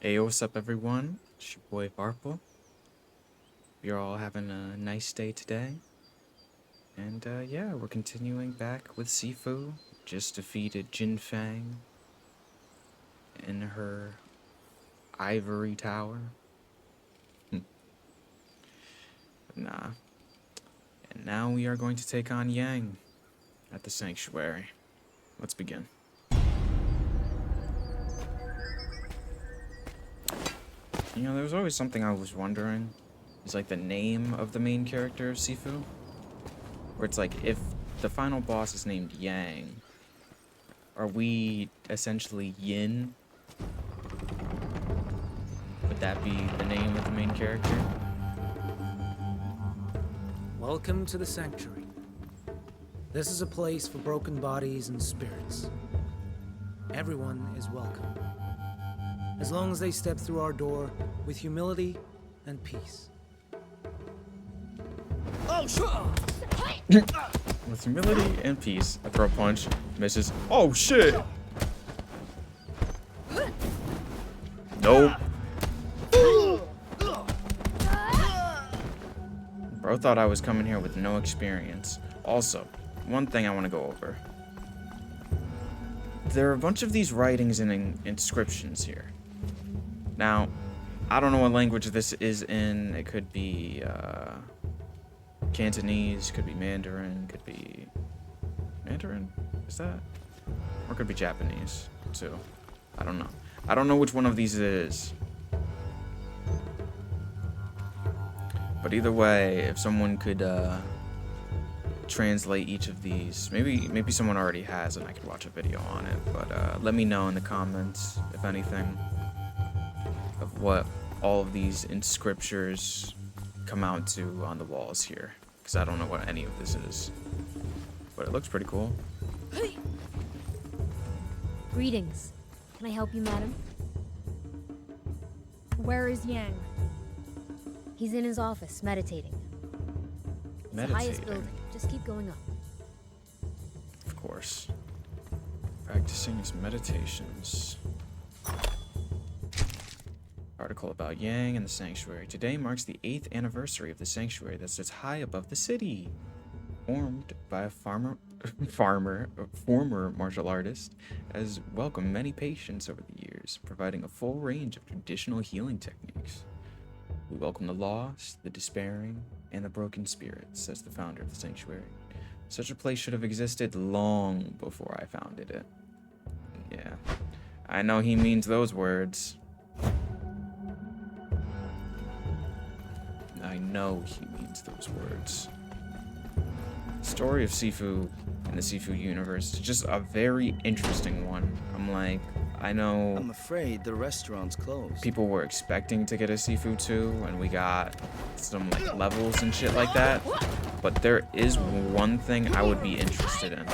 Hey, what's up, everyone? It's your boy Varple. You're all having a nice day today. And, yeah, we're continuing back with Sifu. Just defeated Jin Fang in her ivory tower. Nah. And now we are going to take on Yang at the sanctuary. Let's begin. You know, there was always something I was wondering. It's like the name of the main character of Sifu. Where it's like, if the final boss is named Yang, are we essentially Yin? Would that be the name of the main character? Welcome to the sanctuary. This is a place for broken bodies and spirits. Everyone is welcome, as long as they step through our door with humility and peace. Oh, sure! With humility and peace. I throw a punch, misses. Oh shit! Nope. Bro thought I was coming here with no experience. Also, one thing I want to go over. There are a bunch of these writings and inscriptions here. Now, I don't know what language this is in. It could be, Cantonese, could be Mandarin, could be... Mandarin? Is that? Or could be Japanese, too. I don't know. I don't know which one of these it is. But either way, if someone could, translate each of these... Maybe someone already has and I could watch a video on it. But, let me know in the comments, if anything, of what all of these inscriptures come out to on the walls here, because I don't know what any of this is, but it looks pretty cool. Greetings. Can I help you, madam? Where is Yang? He's in his office, meditating. It's the highest building. Just keep going up. Of course. Practicing his meditations. Article about Yang and the sanctuary. Today marks the 8th anniversary of the sanctuary that sits high above the city. Formed by a former martial artist, has welcomed many patients over the years, providing a full range of traditional healing techniques. We welcome the lost, the despairing, and the broken spirits, says the founder of the sanctuary. Such a place should have existed long before I founded it. Yeah, I know he means those words. I know he means those words. The story of Sifu in the Sifu universe is just a very interesting one. I'm afraid the restaurant's closed. People were expecting to get a Sifu 2, and we got some like levels and shit like that. But there is one thing I would be interested in.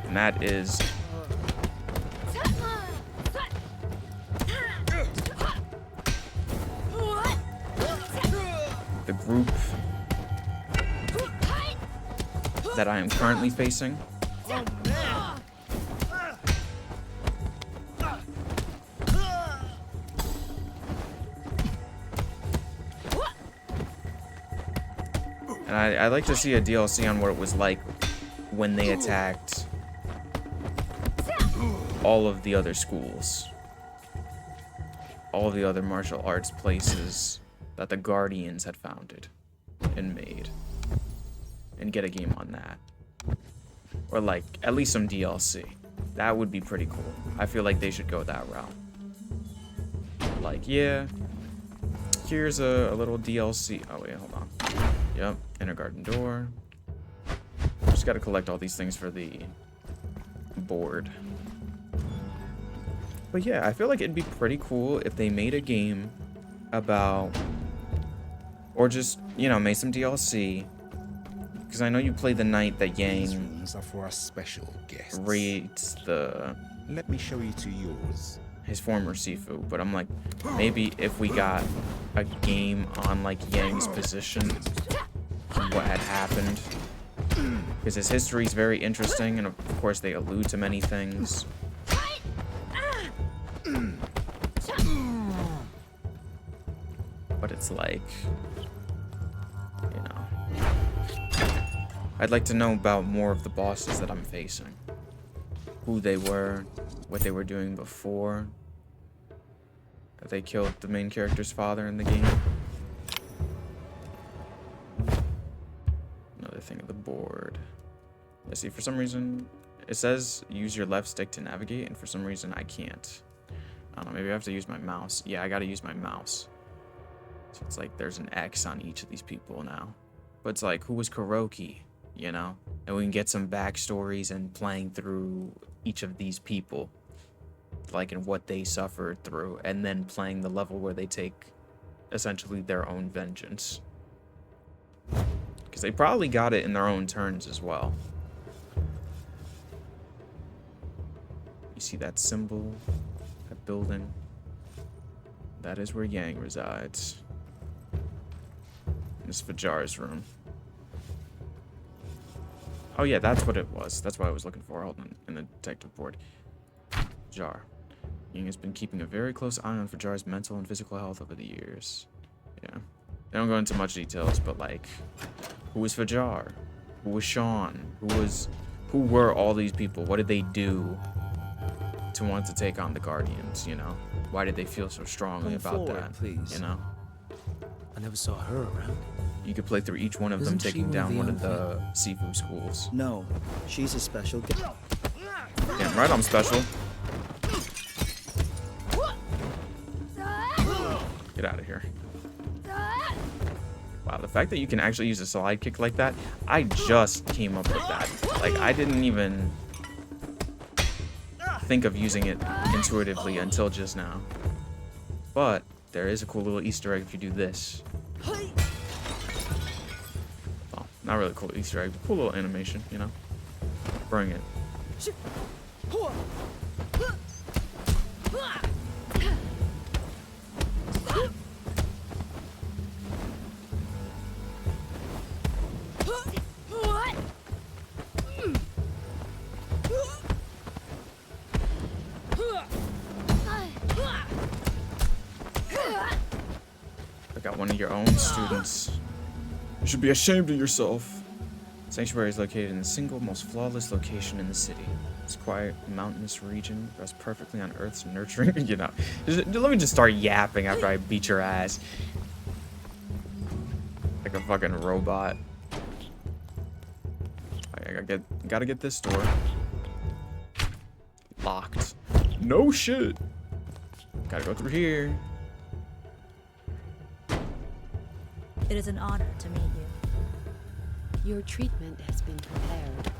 And that is the group that I am currently facing. And I'd like to see a DLC on what it was like when they attacked all of the other schools. All of the other martial arts places that the Guardians had founded and made. And get a game on that. Or like, at least some DLC. That would be pretty cool. I feel like they should go that route. Like, yeah, here's a little DLC. Oh wait, hold on. Yep, inner garden door. Just gotta collect all these things for the board. But yeah, I feel like it'd be pretty cool if they made a game about, or just, you know, made some DLC. Because I know you play the night that These Yang rooms are for our special guests. raids Let me show you to yours. his former Sifu, but I'm like, maybe if we got a game on like Yang's position, what had happened, because his history is very interesting, and of course they allude to many things. But it's like, you know, I'd like to know about more of the bosses that I'm facing. Who they were, what they were doing before. That they killed the main character's father in the game. Another thing of the board. Let's see, for some reason, it says use your left stick to navigate, and for some reason I can't. I don't know, maybe I have to use my mouse. Yeah, I gotta use my mouse. So it's like there's an X on each of these people now. But it's like, who was Kuroki, you know? And we can get some backstories and playing through each of these people. Like, and what they suffered through. And then playing the level where they take, essentially, their own vengeance. Because they probably got it in their own turns as well. You see that symbol? That building? That is where Yang resides. This is Fajar's room. Oh yeah, that's what it was. That's what I was looking for. Hold on, in the detective board. Fajar. Yang has been keeping a very close eye on Fajar's mental and physical health over the years. Yeah. They don't go into much details, but like, who was Fajar? Who was Sean? Who were all these people? What did they do to want to take on the Guardians, you know? Why did they feel so strongly about that, please. you know? I never saw her around. You could play through each one of them Isn't she taking one of down the one of young the Sifu schools. No, she's a special guest. Damn right I'm special. Get out of here. Wow, the fact that you can actually use a slide kick like that, I just came up with that. Like, I didn't even think of using it intuitively until just now. But there is a cool little Easter egg if you do this. Well, not really a cool Easter egg, but cool little animation, you know? Bring it. I got one of your own students. You should be ashamed of yourself. Sanctuary is located in the single most flawless location in the city. This quiet, mountainous region rests perfectly on Earth's nurturing, you know. Let me just start yapping after I beat your ass. Like a fucking robot. I gotta get this door. Locked. No shit. Gotta go through here. It is an honor to meet you. Your treatment has been prepared.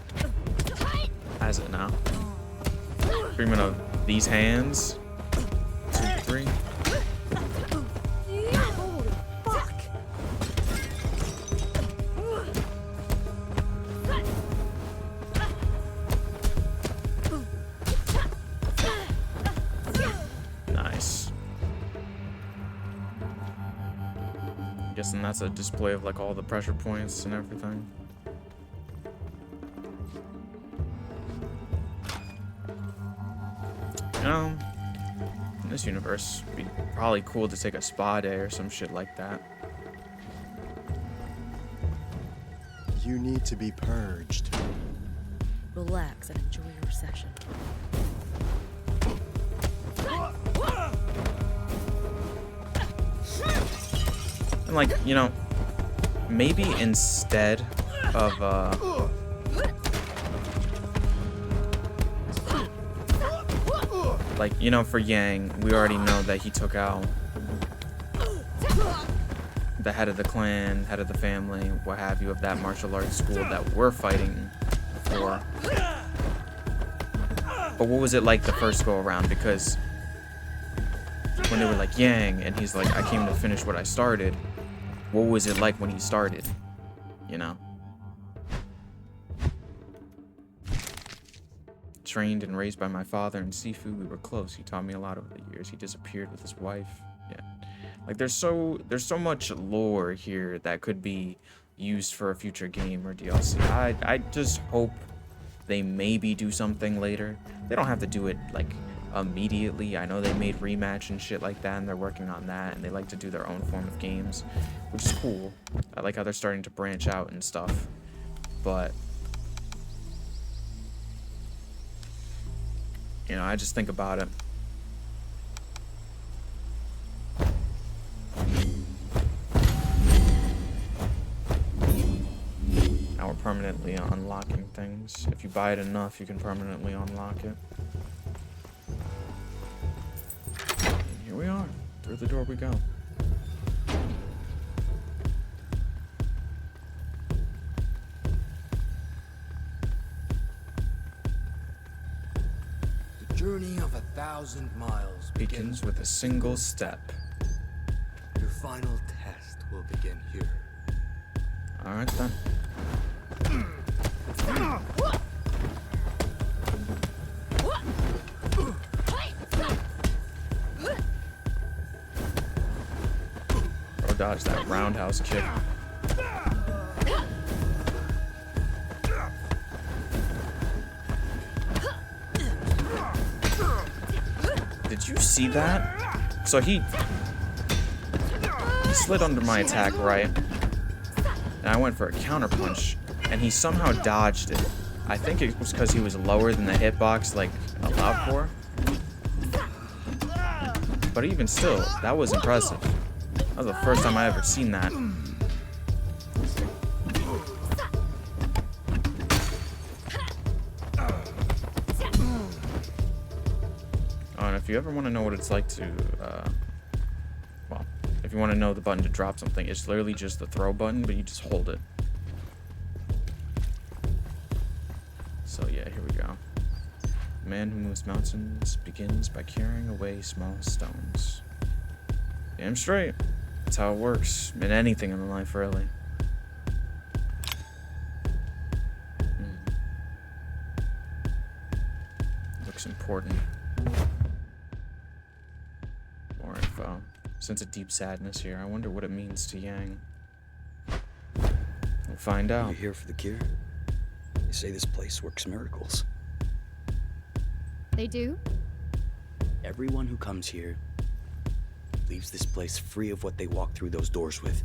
Has it now? Treatment of these hands. 2, 3. Holy fuck! Nice. Guessing that's a display of like all the pressure points and everything. You know, in this universe, it'd be probably cool to take a spa day or some shit like that. You need to be purged. Relax and enjoy your session. And like, you know, maybe instead of like, you know, for Yang, we already know that he took out the head of the clan, head of the family, what have you, of that martial arts school that we're fighting for. But what was it like the first go around? Because when they were like Yang, and he's like, I came to finish what I started. What was it like when he started? You know? Trained and raised by my father in Sifu, we were close. He taught me a lot over the years. He disappeared with his wife. Yeah. Like there's so much lore here that could be used for a future game or DLC. I just hope they maybe do something later. They don't have to do it like immediately. I know they made Rematch and shit like that, and they're working on that, and they like to do their own form of games, which is cool. I like how they're starting to branch out and stuff, but you know, I just think about it. Now we're permanently unlocking things. If you buy it enough, you can permanently unlock it. And here we are. Through the door we go. The journey of 1,000 miles Begins with a single step. Your final test will begin here. Alright then. Or dodge that roundhouse kick. Did you see that? So he slid under my attack, right? And I went for a counter punch, and he somehow dodged it. I think it was because he was lower than the hitbox, like, allowed for. But even still, that was impressive. That was the first time I ever seen that. Oh, and if you ever want to know what it's like to, well, if you want to know the button to drop something, it's literally just the throw button, but you just hold it. So yeah, here we go. The man who moves mountains begins by carrying away small stones. Damn straight. That's how it works in anything in life, really. Looks important. More info. Sense a deep sadness here. I wonder what it means to Yang. We'll find out. You're here for the cure? They say this place works miracles. They do? Everyone who comes here leaves this place free of what they walk through those doors with.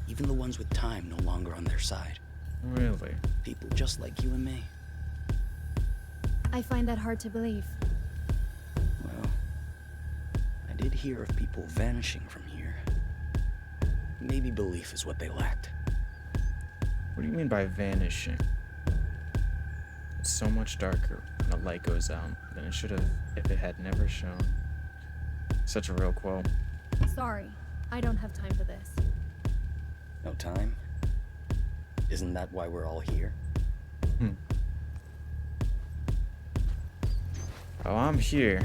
Even the ones with time no longer on their side. Really? People just like you and me. I find that hard to believe. Well, I did hear of people vanishing from here. Maybe belief is what they lacked. What do you mean by vanishing? It's so much darker when the light goes out than it should have if it had never shone. Such a real quote. Sorry, I don't have time for this. No time? Isn't that why we're all here? Oh, I'm here.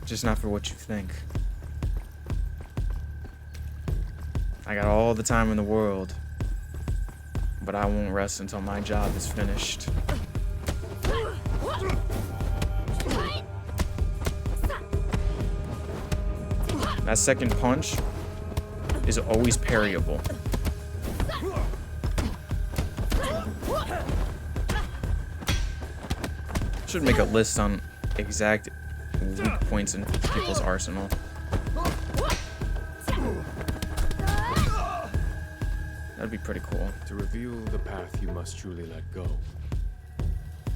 Just not for what you think. I got all the time in the world. But I won't rest until my job is finished. That second punch is always parryable. Should make a list on exact weak points in people's arsenal. That'd be pretty cool. To reveal the path you must truly let go.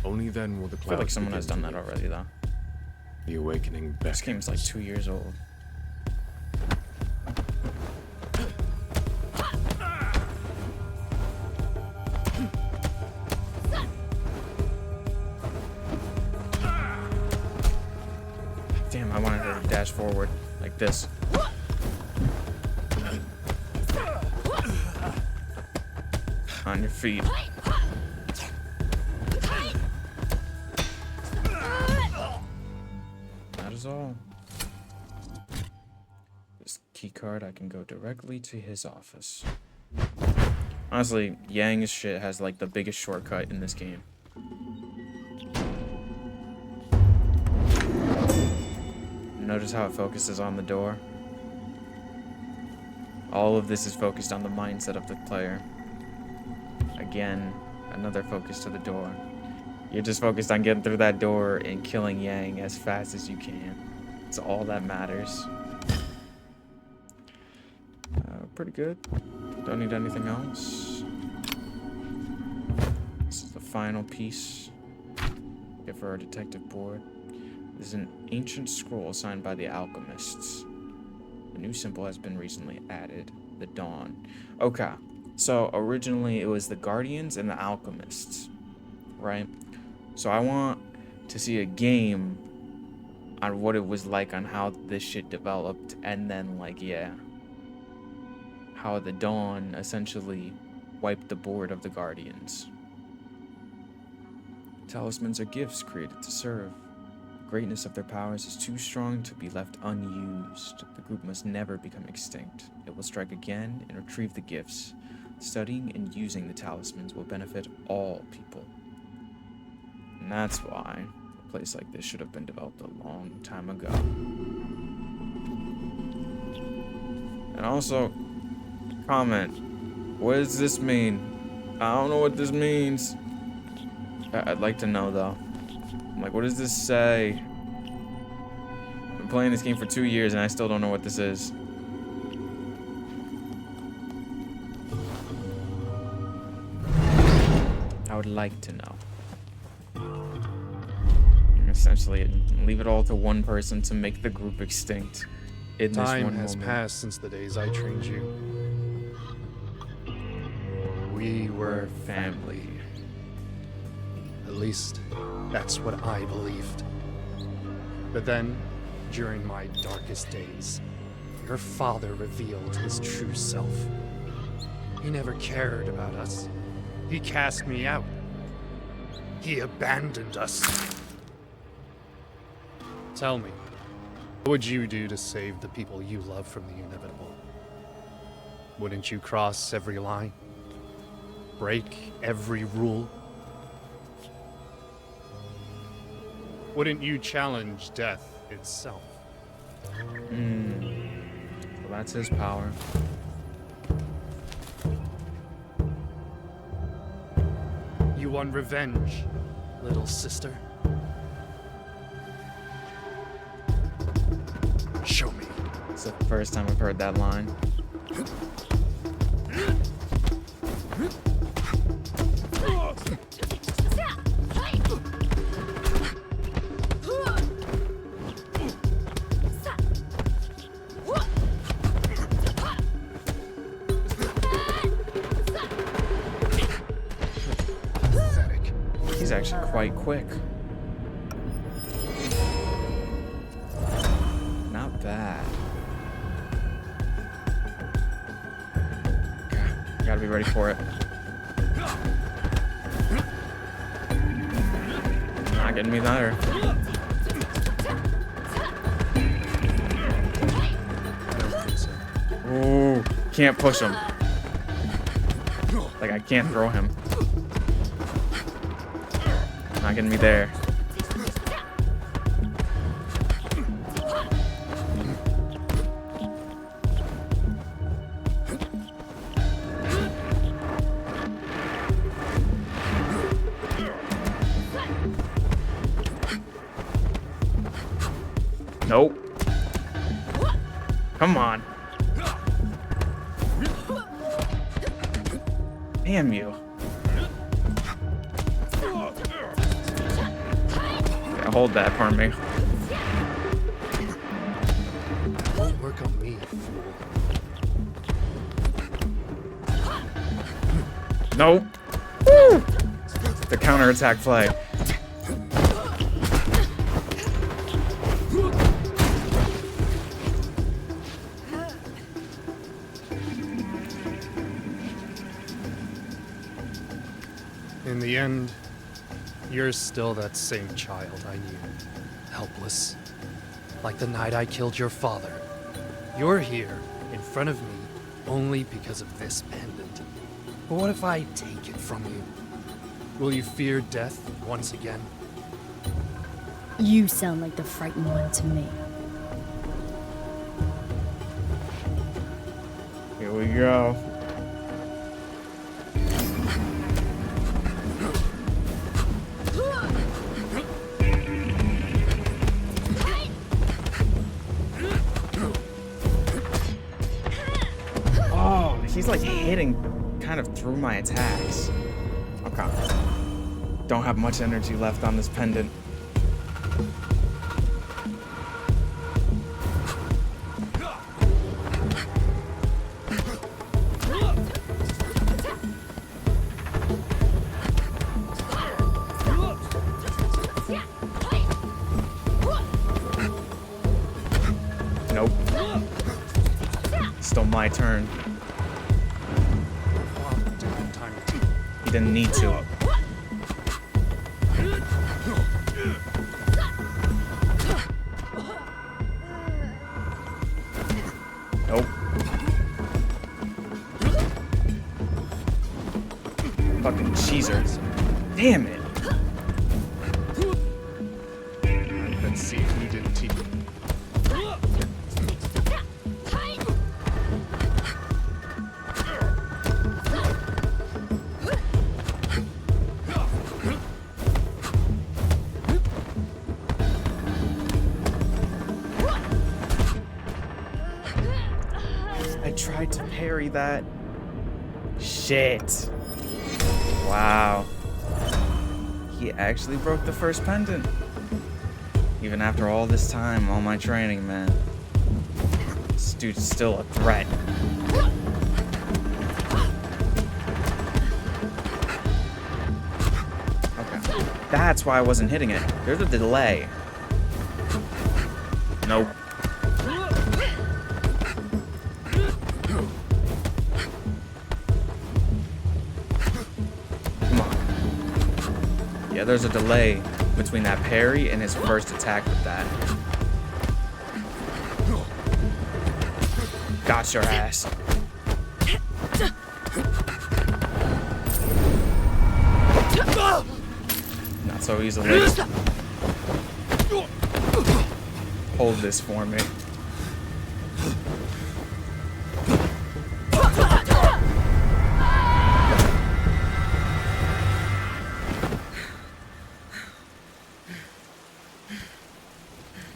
Only then will the I clouds feel like someone begin has done to that lift. already, though. The awakening beckons. This game's like 2 years old. Damn, I wanted her to dash forward like this. On your feet. That is all. This key card, I can go directly to his office. Honestly, Yang's shit has like the biggest shortcut in this game. Notice how it focuses on the door? All of this is focused on the mindset of the player. Again, another focus to the door. You're just focused on getting through that door and killing Yang as fast as you can. It's all that matters. Pretty good. Don't need anything else. This is the final piece. Get for our detective board. This is an ancient scroll signed by the alchemists. A new symbol has been recently added. The Dawn. Okay. So originally it was the Guardians and the Alchemists. Right? So I want to see a game on what it was like on how this shit developed. And then like, yeah. How the Dawn essentially wiped the board of the Guardians. Talismans are gifts created to serve. The greatness of their powers is too strong to be left unused. The group must never become extinct. It will strike again and retrieve the gifts. Studying and using the talismans will benefit all people. And that's why a place like this should have been developed a long time ago. And also, comment, what does this mean? I don't know what this means. I'd like to know though. I'm like, what does this say? I've been playing this game for 2 years and I still don't know what this is. I would like to know. Essentially, leave it all to one person to make the group extinct. In Time this one has moment. passed since the days I trained you. We were family. At least, that's what I believed. But then, during my darkest days, your father revealed his true self. He never cared about us. He cast me out. He abandoned us. Tell me, what would you do to save the people you love from the inevitable? Wouldn't you cross every line? Break every rule? Wouldn't you challenge death itself? Well, that's his power. You want revenge, little sister? Show me. It's the first time I've heard that line. Pathetic. He's actually quite quick. Not bad. Okay, gotta be ready for it. Not getting me there. Ooh, can't push him. Like I can't throw him. Not getting me there. Nope. Come on. Damn you. Yeah, hold that for me. Won't work on me, fool. Nope. Woo! The counterattack play. In the end, you're still that same child I knew. Helpless. Like the night I killed your father. You're here, in front of me, only because of this pendant. But what if I take it from you? Will you fear death once again? You sound like the frightened one to me. Here we go. hitting kind of through my attacks. Okay. Don't have much energy left on this pendant. Nope. Still my turn. He didn't need to. Nope. Fucking cheesers. Damn it. Let's see if we didn't teach. I tried to parry that. Shit. Wow. He actually broke the first pendant. Even after all this time, all my training, man. This dude's still a threat. Okay. That's why I wasn't hitting it. There's a delay. Nope. Come on. Yeah, there's a delay between that parry and his first attack with that. Got your ass. Not so easily. Hold this for me.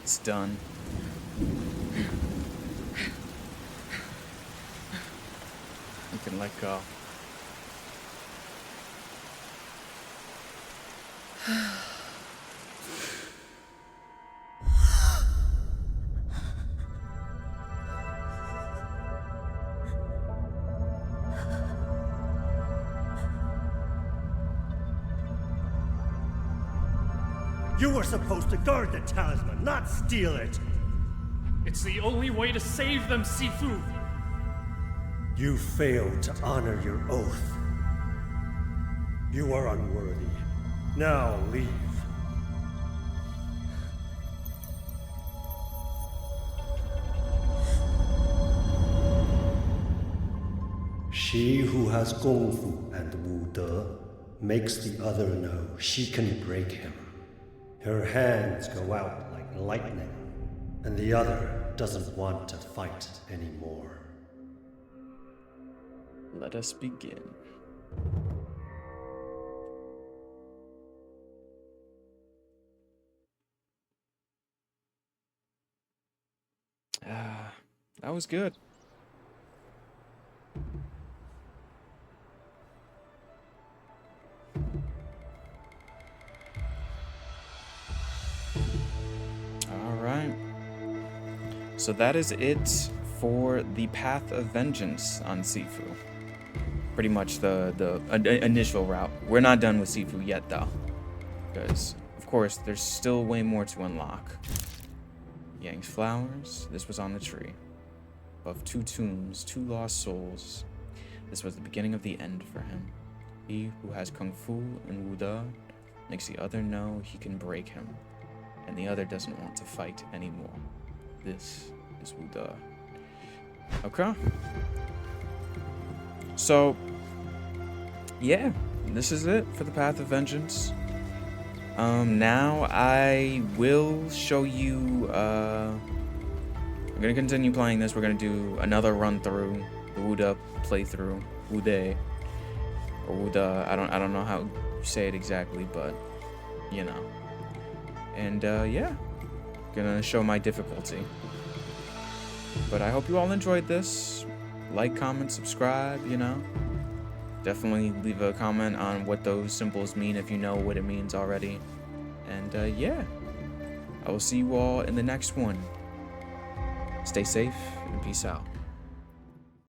It's done. You can let go. You were supposed to guard the talisman, not steal it. It's the only way to save them, Sifu. You failed to honor your oath. You are unworthy. Now leave. She who has Kung Fu and Wu De makes the other know she can break him. Her hands go out like lightning, and the other doesn't want to fight anymore. Let us begin. That was good. All right. So that is it for the Path of Vengeance on Sifu. Pretty much the initial route. We're not done with Sifu yet, though, because of course there's still way more to unlock. Yang's flowers. This was on the tree. Above 2 tombs, 2 lost souls. This was the beginning of the end for him. He who has Kung Fu and Wu De makes the other know he can break him, and the other doesn't want to fight anymore. This is Wu De. Okay. So, yeah, this is it for the Path of Vengeance. Now I will show you, I'm gonna continue playing this. We're gonna do another run through, the Wu De playthrough, Wu De, or Wu De, I don't know how you say it exactly, but, you know. And, yeah, gonna show my difficulty. But I hope you all enjoyed this. like, comment, subscribe, you know. Definitely leave a comment on what those symbols mean if you know what it means already. And yeah, I will see you all in the next one. Stay safe and peace out.